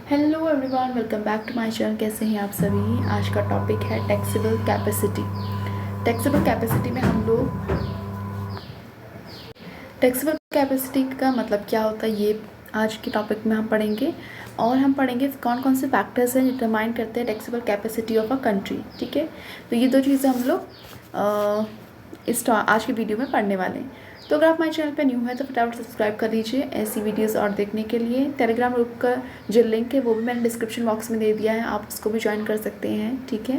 Hello everyone, welcome back to my channel. कैसे हैं आप सभी। आज का टॉपिक है टैक्सेबल कैपेसिटी। टैक्सेबल कैपेसिटी में हम लोग टैक्सेबल कैपेसिटी का मतलब क्या होता है ये आज के टॉपिक में हम पढ़ेंगे। और हम पढ़ेंगे कौन कौन से फैक्टर्स हैं डिटरमाइन करते हैं taxable capacity of a country. ठीक है, तो ये दो चीज़ें हम लोग इस आज की वीडियो में पढ़ने वाले हैं। तो अगर आप हमारे चैनल पर न्यू है तो फटाफट सब्सक्राइब कर लीजिए ऐसी वीडियोस और देखने के लिए। टेलीग्राम ग्रुप का जो लिंक है वो भी मैंने डिस्क्रिप्शन बॉक्स में दे दिया है, आप उसको भी ज्वाइन कर सकते हैं। ठीक है,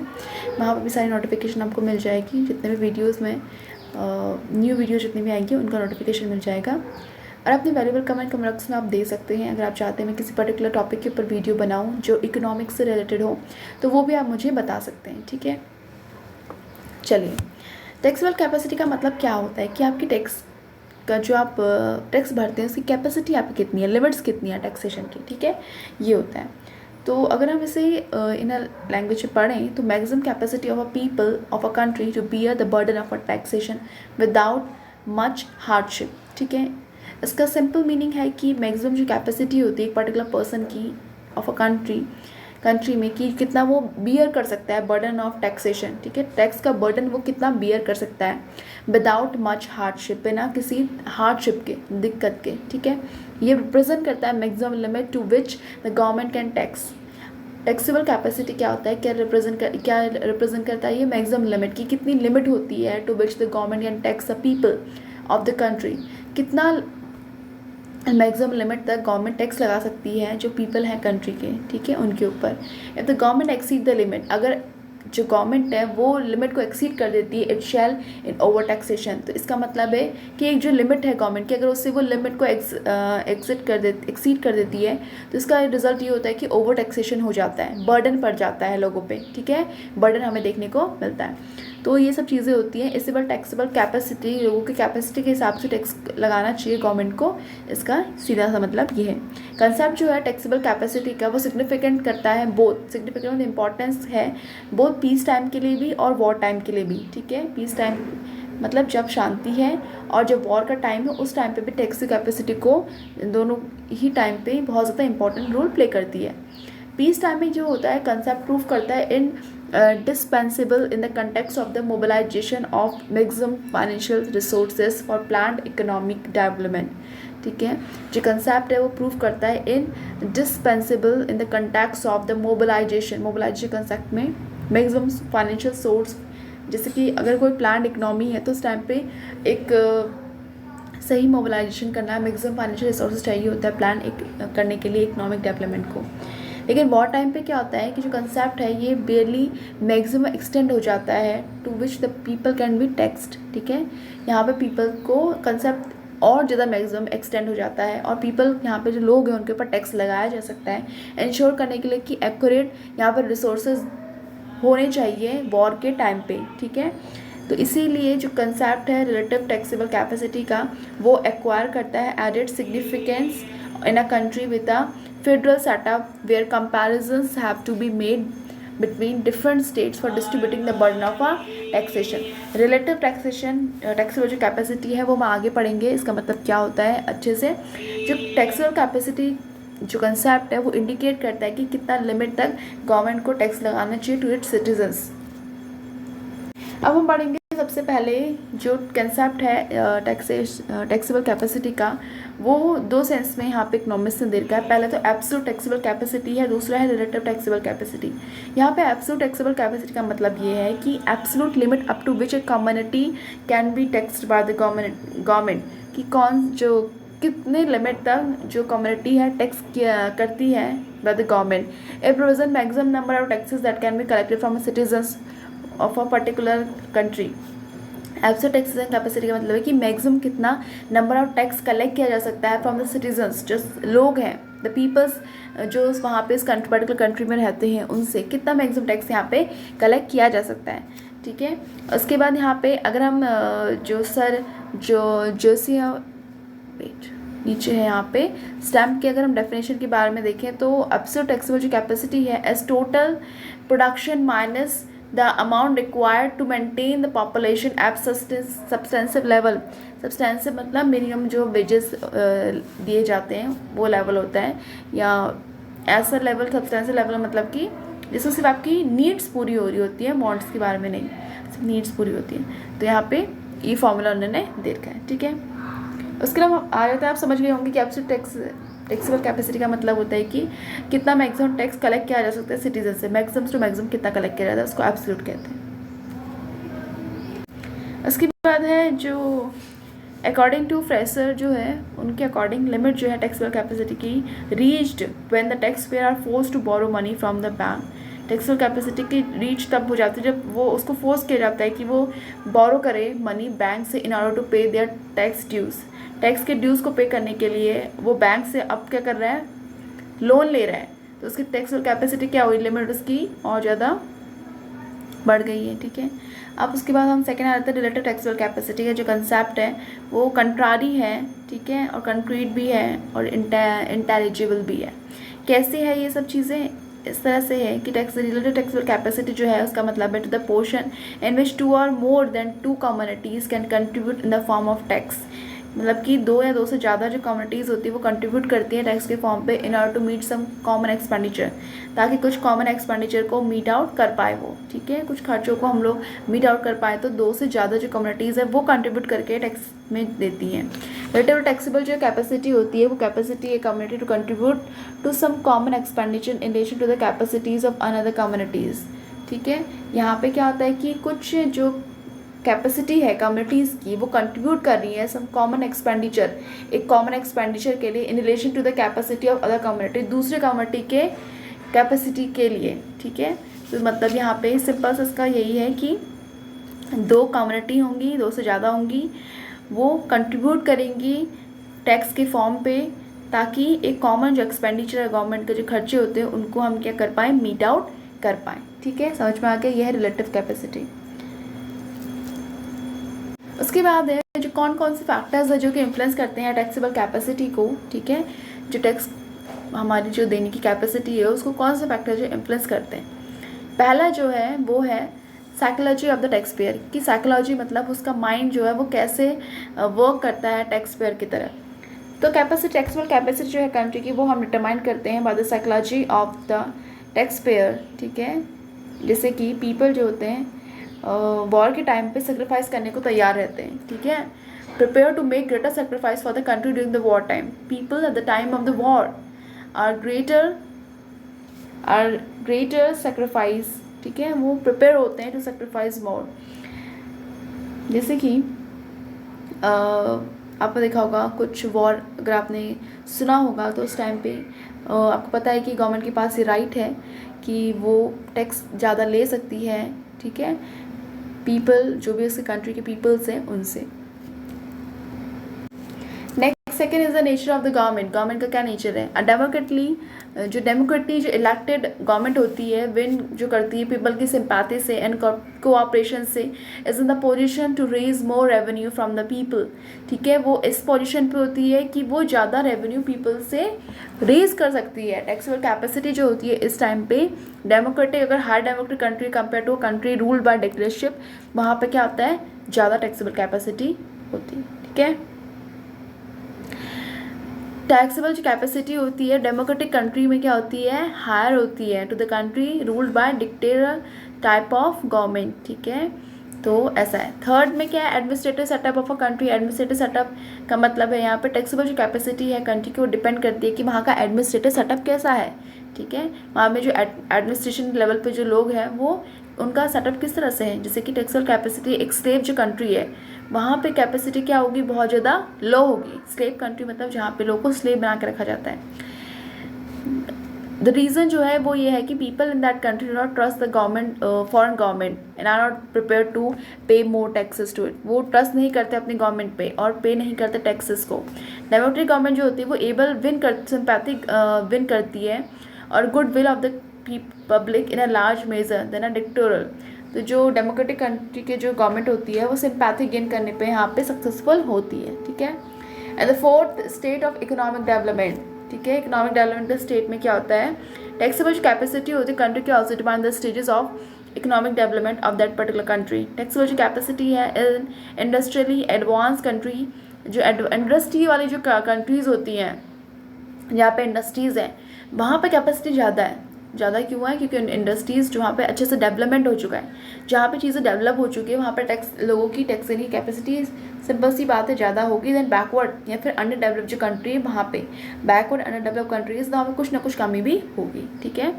वहाँ पर भी सारी नोटिफिकेशन आपको मिल जाएगी, जितने भी वीडियोज़ में न्यू वीडियो जितनी भी आएंगी उनका नोटिफिकेशन मिल जाएगा। और अपने वैल्यूबल कमेंट बॉक्स में आप दे सकते हैं अगर आप चाहते हैं मैं किसी पर्टिकुलर टॉपिक के ऊपर वीडियो बनाऊं जो इकोनॉमिक्स से रिलेटेड हो, तो वो भी आप मुझे बता सकते हैं। ठीक है, चलिए। टैक्सेबल कैपेसिटी का मतलब क्या होता है कि आपकी टैक्स का जो आप टैक्स भरते हैं उसकी कैपेसिटी आपकी कितनी है, लिमिट्स कितनी है टैक्सेशन की। ठीक है, ये होता है। तो अगर हम इसे इन अ लैंग्वेज में पढ़ें तो maximum capacity of a people of a country to bear the burden of a taxation without much hardship. ठीक है, इसका सिंपल मीनिंग है कि मैक्सिमम जो कैपेसिटी होती है एक पर्टिकुलर पर्सन की ऑफ अ कंट्री में कि कितना वो बियर कर सकता है बर्डन ऑफ टैक्सेशन। ठीक है, टैक्स का बर्डन वो कितना बियर कर सकता है विदाउट मच हार्डशिप, बिना किसी हार्डशिप के, दिक्कत के। ठीक है, ये रिप्रेजेंट करता है maximum limit to which the government can tax. Taxable capacity क्या होता है, क्या रिप्रेजेंट करता है ये मैक्सिमम लिमिट की कितनी लिमिट होती है to which the government can tax the people of the country. कितना मैक्सिमम लिमिट तक गवर्नमेंट टैक्स लगा सकती है जो पीपल हैं कंट्री के। ठीक है, उनके ऊपर। If the government exceed the limit, अगर जो गवर्नमेंट है वो लिमिट को एक्सीड कर देती है, it shall in over taxation. तो इसका मतलब है कि एक जो लिमिट है गवर्नमेंट की, अगर उससे वो लिमिट को एक्सीड कर देती है तो इसका रिजल्ट ये होता है कि ओवर टैक्सेशन हो जाता है, बर्डन पड़ जाता है लोगों पे। ठीक है, बर्डन हमें देखने को मिलता है। तो ये सब चीज़ें होती हैं। इससे बड़ा टैक्सेबल कैपेसिटी, लोगों की कैपेसिटी के हिसाब से टैक्स लगाना चाहिए गवर्नमेंट को, इसका सीधा सा मतलब ये है। कंसेप्ट जो है टैक्सेबल कैपेसिटी का वो सिग्निफिकेंट करता है, बोथ सिग्निफिकेंट इंपॉर्टेंस है बोथ पीस टाइम के लिए भी और वॉर टाइम के लिए भी। ठीक है, पीस टाइम मतलब जब शांति है और जब वॉर का टाइम है उस टाइम पे भी टैक्स कैपेसिटी को, दोनों ही टाइम पे बहुत ज़्यादा इंपॉर्टेंट रोल प्ले करती है। पीस टाइम में जो होता है कंसेप्ट प्रूव करता है इन dispensable in the context of the mobilization of maximum financial resources for planned economic development। ठीक है, जो कंसेप्ट है वो प्रूव करता है indispensable in the context of the mobilisation concept में मैक्सिमम फाइनेंशियल सोर्स। जैसे कि अगर कोई प्लान इकोनॉमी है तो उस टाइम पे एक सही मोबिलाइजेशन करना है, मैक्सिमम फाइनेंशियल रिसोर्सेज चाहिए होता है प्लान करने के लिए इकोनॉमिक डेवलपमेंट को। लेकिन वॉर टाइम पे क्या होता है कि जो कंसेप्ट है ये बेयरली मैक्सिमम एक्सटेंड हो जाता है to which the people can be taxed. ठीक है, यहाँ पे पीपल को कंसेप्ट और ज़्यादा मैक्सिमम एक्सटेंड हो जाता है और पीपल, यहाँ पे जो लोग हैं उनके ऊपर टैक्स लगाया जा सकता है इंश्योर करने के लिए कि एक्यूरेट यहाँ पर रिसोर्सेज होने चाहिए वॉर के टाइम पे। ठीक है, तो इसीलिए जो कंसेप्ट है रिलेटिव टैक्सेबल कैपेसिटी का वो एक्वायर करता है added significance in a country with a federal setup where comparisons have to be made between different states for distributing the burden of a taxation। relative taxation taxable जो capacity है वो हम आगे पढ़ेंगे, इसका मतलब क्या होता है अच्छे से। जो टैक्सेबल कैपेसिटी जो कंसेप्ट है वो इंडिकेट करता है कि कितना लिमिट तक गवर्नमेंट को टैक्स लगाना चाहिए टू इट्स सिटीजन्स। अब हम पढ़ेंगे सबसे पहले जो कंसेप्ट है टैक्सेबल कैपेसिटी का, वो दो सेंस में यहाँ पे इकोनॉमिक्स ने दे रखा है। पहले तो एब्सोल्यूट टैक्सेबल कैपेसिटी है, दूसरा है रिलेटिव टैक्सेबल कैपेसिटी। यहाँ पे एब्सोल्यूट टैक्सेबल कैपेसिटी का मतलब ये है कि absolute limit up to which a community can be taxed by the government, कि कौन जो कितने लिमिट तक जो कम्युनिटी है टैक्स करती है bye the government. A provision maximum number of taxes that can be collected from citizens of a particular country. Absolute taxation capacity का मतलब है कि मैक्सिमम कितना नंबर ऑफ टैक्स कलेक्ट किया जा सकता है फ्रॉम द सिटीजन्स, जो लोग हैं, द पीपल्स जो वहाँ पे इस पर्टिकुलर कंट्री में रहते हैं, उनसे कितना मैक्सिमम टैक्स यहाँ पे कलेक्ट किया जा सकता है। ठीक है, उसके बाद यहाँ पे अगर हम वेट नीचे है यहाँ पे स्टैम्प के अगर हम डेफिनेशन के बारे में देखें तो एब्सोल्यूट टैक्सेबल जो कैपेसिटी है as total production minus the amount required to maintain the population at substantive level। substantive मतलब मिनिमम जो वेजेस दिए जाते हैं वो लेवल होता है, या ऐसा लेवल, सब्सटेंशियल लेवल मतलब कि जिसमें सिर्फ आपकी नीड्स पूरी हो रही होती है, वांट्स के बारे में नहीं, सिर्फ नीड्स पूरी होती है। तो यहाँ पे ये फॉर्मूला उन्होंने दे रखा है, ठीक है। उसके अलावा आ जाता है, आप समझ गए होंगे कि एब्सोल्यूट टैक्सेबल कैपेसिटी का मतलब होता है कि कितना मैक्सिमम टैक्स कलेक्ट किया जा सकता है सिटीजन से, मैक्सिमम टू मैक्सिमम कितना कलेक्ट किया जाता है, उसको एब्सोल्यूट कहते हैं। उसके बाद है जो अकॉर्डिंग टू फ्रेशर जो है, उनके अकॉर्डिंग लिमिट जो है टैक्सेबल कैपेसिटी की reached when the tax payer are force to borrow money from the bank. Taxable capacity की रीच तब हो जाती है जब वो उसको फोर्स किया जाता है कि वो बोरो करे मनी बैंक से इन ऑर्डर टू पे देयर टैक्स ड्यूज। टैक्स के ड्यूज को पे करने के लिए वो बैंक से अब क्या कर रहा है, लोन ले रहा है, तो उसकी टैक्सेबल कैपेसिटी क्या हुई, लिमिट उसकी और ज़्यादा बढ़ गई है, ठीक है। अब उसके बाद हम सेकेंड आ जाते हैं रिलेटिव टैक्सेबल कैपेसिटी का जो कंसेप्ट है वो कंट्रारी है, ठीक है, और कंक्रीट भी है और इंटेलिजिबल भी है। कैसे है ये सब चीज़ें, इस तरह से है कि रिलेटिव टैक्सेबल कैपेसिटी जो है उसका मतलब है टू द पोर्शन इन विच 2 और more than 2 communities can contribute in the form of tax. मतलब कि 2 या 2 से ज़्यादा जो कम्युनिटीज़ होती है वो कंट्रीब्यूट करती हैं टैक्स के फॉर्म पे in order to meet some common expenditure, ताकि कुछ कॉमन एक्सपेंडिचर को मीट आउट कर पाए वो, ठीक है, कुछ खर्चों को हम लोग मीट आउट कर पाए। तो 2 से ज़्यादा जो कम्युनिटीज़ है वो कंट्रीब्यूट करके टैक्स में देती हैं। रिलेटिव टैक्सेबल जो कैपेसिटी होती है वो capacity a community to contribute to some common expenditure in relation to the capacities of another communities, ठीक है। यहाँ पे क्या होता है कि कुछ जो कैपेसिटी है कम्युनिटीज़ की वो कंट्रीब्यूट कर रही है सम कॉमन एक्सपेंडिचर, एक कॉमन एक्सपेंडिचर के लिए in relation to the capacity of other community, दूसरे कम्युनिटी के कैपेसिटी के लिए, ठीक है। तो मतलब यहाँ पे सिंपल से इसका यही है कि 2 कम्युनिटी होंगी, 2 से ज़्यादा होंगी, वो कंट्रीब्यूट करेंगी टैक्स के फॉर्म पे, ताकि एक कॉमन जो एक्सपेंडिचर है गवर्नमेंट के जो खर्चे होते हैं उनको हम क्या कर पाएँ, मीट आउट कर पाएँ, ठीक है। समझ में आ गया, यह है रिलेटिव कैपेसिटी। उसके बाद है जो कौन कौन से फैक्टर्स है जो कि इन्फ्लुएंस करते हैं टैक्सेबल कैपेसिटी को, ठीक है। जो टैक्स हमारी जो देने की कैपेसिटी है उसको कौन से फैक्टर जो इन्फ्लुएंस करते हैं। पहला जो है वो है psychology of the tax pair, की साइकोलॉजी मतलब उसका माइंड जो है वो कैसे वर्क करता है टैक्स पेयर की तरह। तो कैपेसिटी, टैक्सेबल कैपेसिटी जो है कंट्री की वो हम डिटरमाइन करते हैं by the psychology of the tax pair, ठीक है। जैसे कि पीपल जो होते हैं वॉर के टाइम पे सेक्रीफाइस करने को तैयार रहते हैं, ठीक है। Prepare to make greater sacrifice for the country during the war time. People at the time of the war are greater sacrifice, ठीक है, वो प्रिपेयर होते हैं टू सेक्रीफाइस मोर। जैसे कि आपने देखा होगा कुछ वॉर, अगर आपने सुना होगा तो उस टाइम पे आपको पता है कि गवर्नमेंट के पास ये राइट है कि वो टैक्स ज़्यादा ले सकती है, ठीक है, पीपल जो भी उसके कंट्री के पीपल्स हैं उनसे। Next second is the nature of the government. Government का क्या नेचर है, डेमोक्रेटली जो इलेक्टेड गवर्नमेंट होती है विन जो करती है पीपल की सिंपैथी से एंड कोऑपरेशन से, is in the position to raise more revenue from the people, ठीक है। वो इस पोजीशन पे होती है कि वो ज़्यादा रेवेन्यू पीपल से रेज कर सकती है। टैक्सेबल कैपेसिटी जो होती है इस टाइम पे डेमोक्रेटिक, अगर high democratic country compare to country ruled by dictatorship, वहाँ पे क्या होता है, ज़्यादा टैक्सेबल कैपेसिटी होती है, ठीक है। टैक्सेबल जो कैपेसिटी होती है डेमोक्रेटिक कंट्री में क्या होती है, हायर होती है to the country ruled by dictator type of government, ठीक है। तो ऐसा है। थर्ड में क्या है, administrative setup of a country. Administrative setup का मतलब है यहाँ पे टैक्सेबल जो कैपेसिटी है कंट्री की वो डिपेंड करती है कि वहाँ का एडमिनिस्ट्रेटिव सेटअप कैसा है, ठीक है। वहाँ में जो एडमिनिस्ट्रेशन लेवल पे जो लोग हैं वो उनका सेटअप किस तरह से है। जैसे कि टैक्सेबल कैपेसिटी, एक स्लेव जो कंट्री है वहाँ पे कैपेसिटी क्या होगी, बहुत ज़्यादा लो होगी। स्लेव कंट्री मतलब जहाँ पे लोगों को स्लेव बना के रखा जाता है। द रीज़न जो है वो ये है कि people in that country do not trust the government, foreign government, and are not prepare to pay more taxes to it. वो ट्रस्ट नहीं करते अपनी गवर्नमेंट पे और पे नहीं करते टैक्सेस को। डेमोक्रेटिक गवर्नमेंट जो होती है वो एबल सिंपैथिक विन करती है और good will of the public in a large measure than a dictatorial. तो जो डेमोक्रेटिक कंट्री के जो गवर्नमेंट होती है वो सिंपैथी गेन करने पे यहाँ पे सक्सेसफुल होती है, ठीक है। And the fourth state of economic development, ठीक है। इकोनॉमिक डेवलपमेंट के स्टेट में क्या होता है, टैक्सेबल कैपेसिटी होती है कंट्री के also depend the stages of economic development of that particular country. Taxable जो कैपेसिटी है इन इंडस्ट्रियली एडवांस कंट्री, जो इंडस्ट्री वाली जो कंट्रीज़ होती हैं जहाँ पे इंडस्ट्रीज़ हैं वहाँ पे कैपेसिटी ज़्यादा है। ज़्यादा क्यों है? क्योंकि इंडस्ट्रीज़ जो वहाँ पे अच्छे से डेवलपमेंट हो चुका है, जहाँ पे चीज़ें डेवलप हो चुकी है वहाँ पे लोगों की टैक्स देने की कैपेसिटी सिंपल सी बात है ज़्यादा होगी देन बैकवर्ड या फिर अंडर डेवलप जो कंट्री है वहाँ पे, बैकवर्ड अंडर डेवलप कंट्रीज वहाँ पे कुछ ना कुछ कमी भी होगी। ठीक है।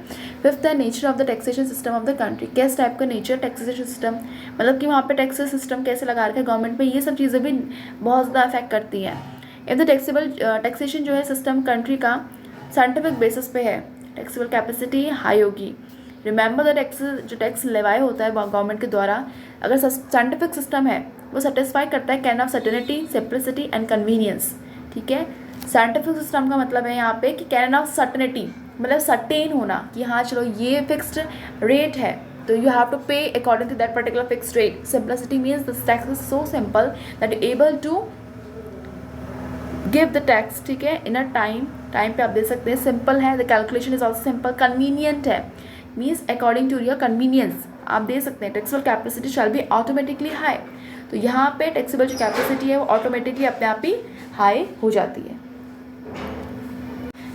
फिफ्थ है nature of the taxation system of the country. किस टाइप का नेचर टैक्सेशन सिस्टम, मतलब कि वहाँ पे टैक्स सिस्टम कैसे लगा रखा है गवर्नमेंट पे, ये सब चीज़ें भी बहुत ज़्यादा अफेक्ट करती हैं। इफ द टैक्सेशन जो है सिस्टम कंट्री का साइंटिफिक बेसिस पे है, टैक्सेबल कैपेसिटी हाई होगी। रिमेंबर द टैक्स जो टैक्स लेवाई होता है गवर्नमेंट के द्वारा, अगर साइंटिफिक सिस्टम है वो सेटिस्फाई करता है can of certainty, simplicity and convenience. ठीक है। साइंटिफिक सिस्टम का मतलब है यहाँ पे कि कैन ऑफ सर्टेनिटी, मतलब सर्टेन होना कि हाँ चलो ये फिक्स्ड रेट है तो you have to pay according to that particular fixed rate. Simplicity means the tax is so simple that you able to give the tax. ठीक है। इन अ टाइम पे आप दे सकते हैं। सिंपल है, the calculation is also simple. Convenient है means according to your convenience आप दे सकते हैं। Taxable capacity shall be automatically high, तो यहाँ पे टैक्सेबल जो कैपेसिटी है वो ऑटोमेटिकली अपने आप ही हाई हो जाती है।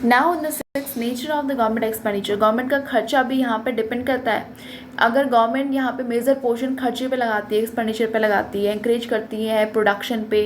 Now in the six nature of the government expenditure. Government का खर्चा भी यहाँ पे डिपेंड करता है। अगर गवर्नमेंट यहाँ पे मेजर पोर्शन खर्चे पे लगाती है, एक्सपेंडिचर पे लगाती है, इंकरेज करती है प्रोडक्शन पे,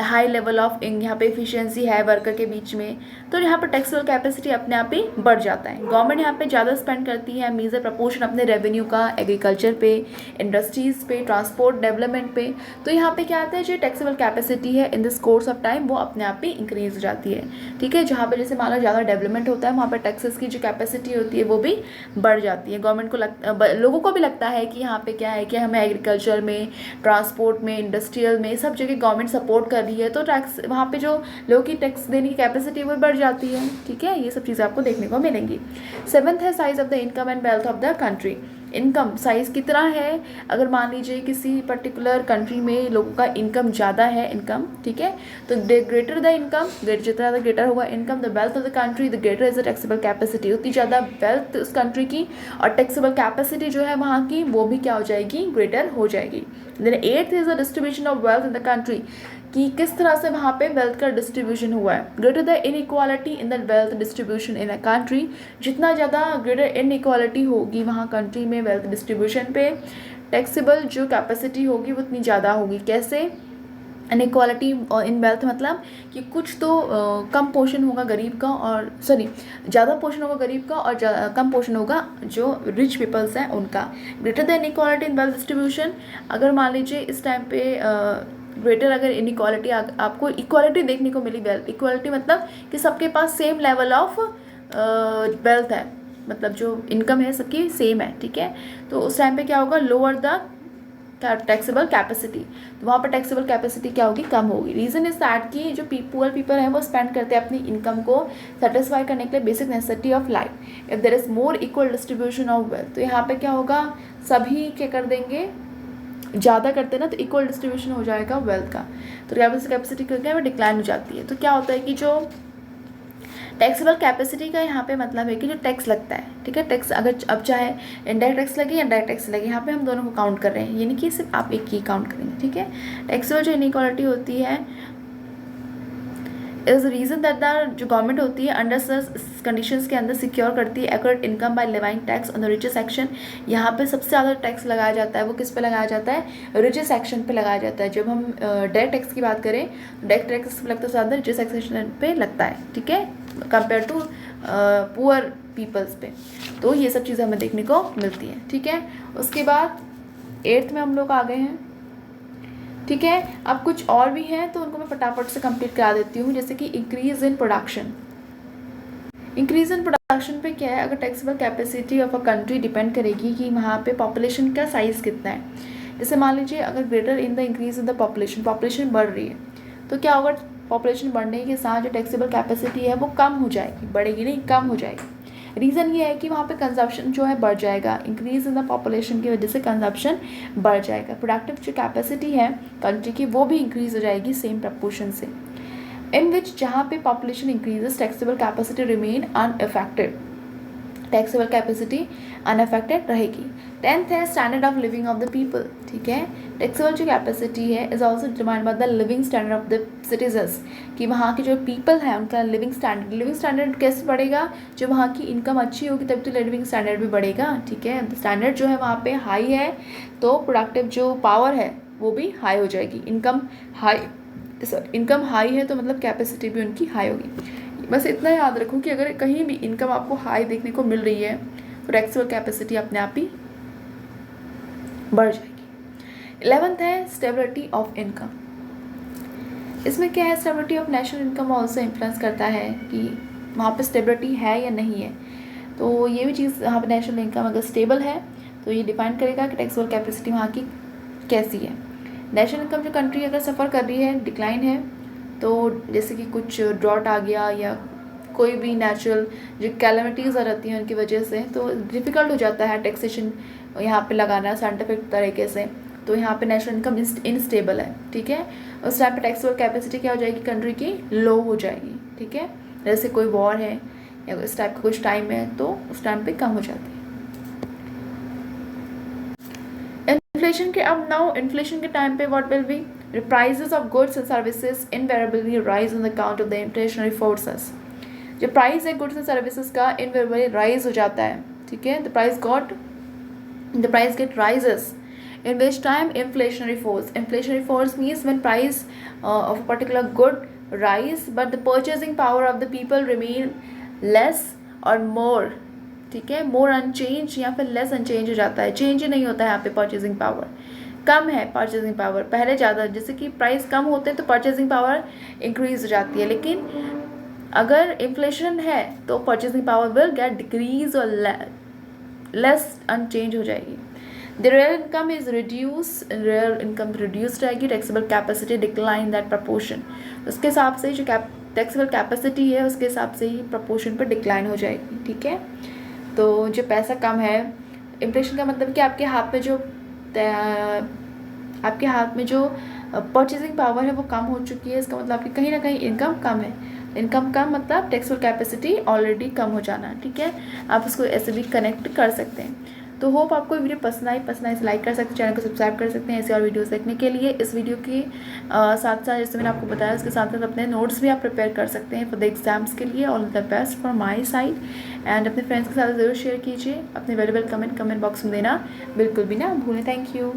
हाई लेवल ऑफ यहाँ पे एफिशिएंसी है वर्कर के बीच में, तो यहाँ पर टैक्सेबल कैपेसिटी अपने आप ही बढ़ जाता है। गवर्नमेंट यहाँ पे ज़्यादा स्पेंड करती है मेजर प्रपोर्शन अपने रेवेन्यू का एग्रीकल्चर पे, इंडस्ट्रीज़ पे, ट्रांसपोर्ट डेवलपमेंट पे, तो यहाँ पे क्या आता है जो टैक्सेबल कैपेसिटी है in this course of time वो अपने आप ही इंक्रीज हो जाती है। ठीक है। जहाँ पर जैसे मान लो ज़्यादा डेवलपमेंट होता है वहाँ पर टैक्सेस की जो कैपेसिटी होती है वो भी बढ़ जाती है। गवर्नमेंट को लोगों को भी लगता है कि यहाँ पे क्या है कि हमें एग्रीकल्चर में, ट्रांसपोर्ट में, इंडस्ट्रियल में सब जगह गवर्नमेंट सपोर्ट कर रही है, तो टैक्स वहाँ पे जो लोगों की टैक्स देने की कैपेसिटी वो बढ़ जाती है। ठीक है। ये सब चीज़ें आपको देखने को मिलेंगी। सेवंथ है size of the income and wealth of the country. Income size कितना है, अगर मान लीजिए किसी पर्टिकुलर कंट्री में लोगों का इनकम ज़्यादा है इनकम, ठीक है, तो ग्रेटर द इनकम, जितना ज़्यादा ग्रेटर होगा income, the wealth of the country, the greater is the taxable capacity. उतनी ज़्यादा वेल्थ उस कंट्री की और टैक्सेबल कैपेसिटी जो है वहाँ की वो भी क्या हो जाएगी, ग्रेटर हो जाएगी। Then eighth is the distribution of wealth in the country, कि किस तरह से वहाँ पे वेल्थ का डिस्ट्रीब्यूशन हुआ है। Greater the inequality in the wealth distribution in a country, जितना ज़्यादा ग्रेटर इनइक्वालिटी होगी वहाँ कंट्री में वेल्थ डिस्ट्रीब्यूशन पे, टैक्सेबल जो कैपेसिटी होगी वो उतनी ज़्यादा होगी। कैसे? इनइक्वालिटी इन वेल्थ मतलब कि कुछ तो कम पोर्शन होगा गरीब का, और ज़्यादा पोर्शन होगा गरीब का और कम पोर्शन होगा जो रिच पीपल्स हैं उनका। Greater the inequality in wealth distribution, अगर मान लीजिए इस टाइम पे ग्रेटर अगर इनइक्वालिटी आपको इक्वालिटी देखने को मिली, वेल्थ इक्वालिटी मतलब कि सबके पास सेम लेवल ऑफ वेल्थ है, मतलब जो इनकम है सबकी सेम है, ठीक है, तो उस टाइम पे क्या होगा, लोअर द टैक्सेबल कैपेसिटी, तो वहाँ पर टैक्सेबल कैपेसिटी क्या होगी, कम होगी। रीज़न इज दैट कि जो पुअर पीपल हैं वो स्पेंड करते हैं अपनी इनकम को सेटिस्फाई करने के लिए basic necessity of life. If there is more equal distribution of wealth, तो यहाँ पे क्या होगा, सभी क्या कर देंगे, ज़्यादा करते हैं ना, तो इक्वल डिस्ट्रीब्यूशन हो जाएगा वेल्थ का, तो कैपेसिटी क्या है वो डिक्लाइन हो जाती है। तो क्या होता है कि जो टैक्सेबल कैपेसिटी का यहाँ पे मतलब है कि जो टैक्स लगता है, ठीक है, टैक्स अगर अब चाहे इनडायरेक्ट टैक्स लगे या डायरेक्ट टैक्स लगे, यहाँ पे हम दोनों को काउंट कर रहे हैं, यानी कि सिर्फ आप एक ही काउंट करेंगे, ठीक है। टैक्सेबल जो इनइक्वालिटी होती है इज रीज़न दैट द जो गवर्नमेंट होती है अंडर सच कंडीशंस के अंदर सिक्योर करती है accurate income by levying tax on the richest section. यहाँ पे सबसे ज़्यादा टैक्स लगाया जाता है वो किस पे लगाया जाता है, रिचेस्ट सेक्शन पे लगाया जाता है। जब हम डायरेक्ट टैक्स की बात करें, डायरेक्ट टैक्स पे लगता है ज़्यादा रिचेस्ट सेक्शन पे लगता है, ठीक है, कंपेयर टू पुअर पीपल्स पे। तो ये सब चीज़ें हमें देखने को मिलती हैं, ठीक है। उसके बाद 8th में हम लोग आ गए हैं, ठीक है। अब कुछ और भी हैं तो उनको मैं फटाफट से कंप्लीट करा देती हूँ, जैसे कि increase in production. Increase in production पे क्या है, अगर taxable capacity of a country depend करेगी कि वहाँ पे पॉपुलेशन का साइज़ कितना है। जैसे मान लीजिए अगर greater in the increase in the population बढ़ रही है, तो क्या होगा, पॉपुलेशन बढ़ने के साथ जो टैक्सेबल कैपेसिटी है वो कम हो जाएगी, बढ़ेगी नहीं, कम हो जाएगी। रीज़न ये है कि वहाँ पे कंजप्शन जो है बढ़ जाएगा, इंक्रीज इन द पॉपुलेशन की वजह से कंजप्शन बढ़ जाएगा। प्रोडक्टिव जो कैपेसिटी है कंट्री की वो भी इंक्रीज हो जाएगी सेम प्रपोर्शन से। इन विच जहाँ पे population increases taxable capacity remain unaffected. Taxable capacity unaffected रहेगी। 10th है standard of living of the people, ठीक है। टैक्सेबल जो कैपेसिटी है is also determined by the living standard of the citizens, कि वहाँ के जो पीपल हैं उनका लिविंग स्टैंडर्ड कैसे बढ़ेगा, जो वहाँ की इनकम अच्छी होगी तभी तो लिविंग स्टैंडर्ड भी बढ़ेगा, ठीक है। स्टैंडर्ड जो है वहाँ पे हाई है तो प्रोडक्टिव जो पावर है वो भी हाई हो जाएगी। इनकम हाई है तो मतलब कैपेसिटी भी उनकी हाई होगी। बस इतना याद रखो कि अगर कहीं भी इनकम आपको हाई देखने को मिल रही है तो टैक्सेबल कैपेसिटी अपने आप ही बढ़ जाएगी। 11th है स्टेबिलिटी ऑफ इनकम। इसमें क्या है, stability of national income also influence करता है कि वहाँ पे स्टेबिलिटी है या नहीं है। तो ये भी चीज़ यहाँ पे नेशनल इनकम अगर स्टेबल है तो ये डिफाइन करेगा कि टैक्सेबल कैपेसिटी वहाँ की कैसी है। नेशनल इनकम जो कंट्री अगर सफ़र कर रही है, डिक्लाइन है, तो जैसे कि कुछ ड्रॉट आ गया या कोई भी नेचुरल जो कैलेमिटीज़ आ जाती हैं उनकी वजह से, तो डिफ़िकल्ट हो जाता है टैक्सेशन यहाँ पे लगाना साइंटिफिक तरीके से, तो यहाँ पे नेशनल इनकम इनस्टेबल है, ठीक है। उस टाइम पे टैक्सेबल कैपेसिटी क्या हो जाएगी, कंट्री की लो हो जाएगी, ठीक है। जैसे कोई वॉर है या इस टाइप का कुछ टाइम है तो उस टाइम पे कम हो जाती है। इन्फ्लेशन के टाइम पे what will be, the prices of goods and services invariably rise on account of the inflationary forces। जो प्राइस है गुड्स एंड सर्विसेज का इनवेरिएबली राइज हो जाता है, ठीक है। The price get rises in which time inflationary force means when price of a particular good rise but the purchasing power of the people remain less or more, ठीक है। more unchanged या फिर less unchanged हो जाता है, change ही नहीं होता है यहाँ पे। परचेजिंग पावर कम है, परचेजिंग पावर पहले ज़्यादा, जैसे कि प्राइस कम होते हैं तो परचेजिंग पावर इंक्रीज हो जाती है, लेकिन अगर इन्फ्लेशन है तो purchasing power will get decrease और लेस अनचेंज हो जाएगी। The real income is real income reduce रहेगी, taxable capacity decline that proportion, उसके हिसाब से जो टैक्सेबल कैपेसिटी है उसके हिसाब से ही प्रपोर्शन पर डिक्लाइन हो जाएगी, ठीक है। तो जो पैसा कम है, इन्फ्लेशन का मतलब कि आपके हाथ में जो परचेजिंग पावर है वो कम हो चुकी है, इसका मतलब आपकी कहीं ना कहीं इनकम कम है। इनकम कम मतलब टैक्सेबल कैपेसिटी ऑलरेडी कम हो जाना, ठीक है। आप उसको ऐसे भी कनेक्ट कर सकते हैं। तो होप आपको वीडियो पसंद आई तो लाइक कर सकते हैं, चैनल को सब्सक्राइब कर सकते हैं ऐसे और वीडियोस देखने के लिए। इस वीडियो के साथ साथ जैसे मैंने आपको बताया उसके साथ साथ अपने नोट्स भी आप प्रिपेयर कर सकते हैं फॉर द एग्जाम्स के लिए। All the best from my side and अपने फ्रेंड्स के साथ ज़रूर शेयर कीजिए। अपने वैल्यूबल कमेंट बॉक्स में देना बिल्कुल भी ना भूलें। Thank you.